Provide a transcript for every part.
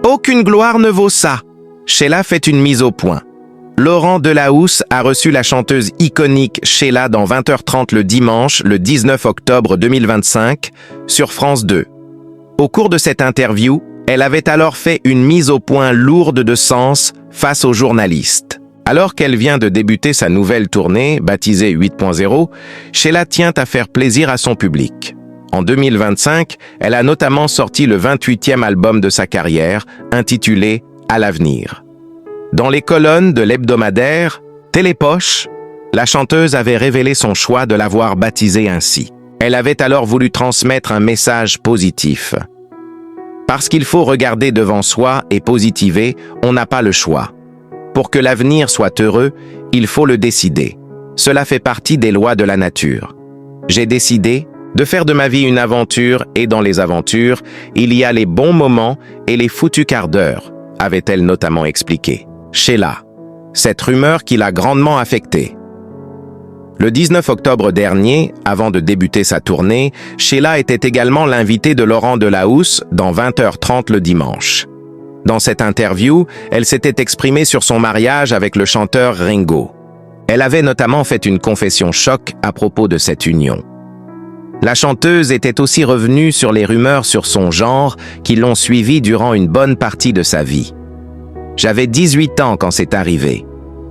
Aucune gloire ne vaut ça. Sheila fait une mise au point. Laurent Delahousse a reçu la chanteuse iconique Sheila dans 20h30 le dimanche, le 19 octobre 2025, sur France 2. Au cours de cette interview, elle avait alors fait une mise au point lourde de sens face aux journalistes. Alors qu'elle vient de débuter sa nouvelle tournée, baptisée 8.0, Sheila tient à faire plaisir à son public. En 2025, elle a notamment sorti le 28e album de sa carrière, intitulé « À l'avenir ». Dans les colonnes de l'hebdomadaire Télépoche, la chanteuse avait révélé son choix de l'avoir baptisé ainsi. Elle avait alors voulu transmettre un message positif. Parce qu'il faut regarder devant soi et positiver, on n'a pas le choix. Pour que l'avenir soit heureux, il faut le décider. Cela fait partie des lois de la nature. J'ai décidé de faire de ma vie une aventure et dans les aventures, il y a les bons moments et les foutus quarts d'heure, avait-elle notamment expliqué. Sheila, cette rumeur qui l'a grandement affectée. Le 19 octobre dernier, avant de débuter sa tournée, Sheila était également l'invitée de Laurent Delahousse dans 20h30 le dimanche. Dans cette interview, elle s'était exprimée sur son mariage avec le chanteur Ringo. Elle avait notamment fait une confession choc à propos de cette union. La chanteuse était aussi revenue sur les rumeurs sur son genre qui l'ont suivie durant une bonne partie de sa vie. J'avais 18 ans quand c'est arrivé.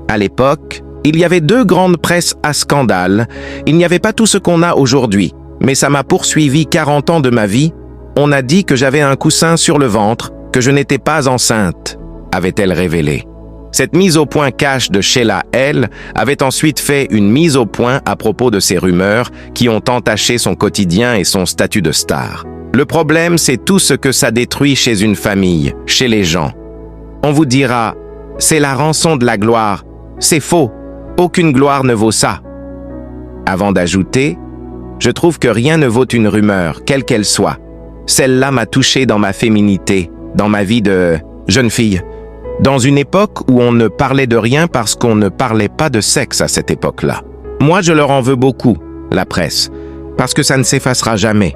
À l'époque, il y avait 2 grandes presses à scandale. Il n'y avait pas tout ce qu'on a aujourd'hui, mais ça m'a poursuivi 40 ans de ma vie. On a dit que j'avais un coussin sur le ventre, que je n'étais pas enceinte, avait-elle révélé. Cette mise au point cash de Sheila, elle, avait ensuite fait une mise au point à propos de ces rumeurs qui ont entaché son quotidien et son statut de star. Le problème, c'est tout ce que ça détruit chez une famille, chez les gens. On vous dira, c'est la rançon de la gloire. C'est faux. Aucune gloire ne vaut ça. Avant d'ajouter, je trouve que rien ne vaut une rumeur, quelle qu'elle soit. Celle-là m'a touché dans ma féminité, dans ma vie de jeune fille. Dans une époque où on ne parlait de rien parce qu'on ne parlait pas de sexe à cette époque-là. Moi, je leur en veux beaucoup, la presse, parce que ça ne s'effacera jamais.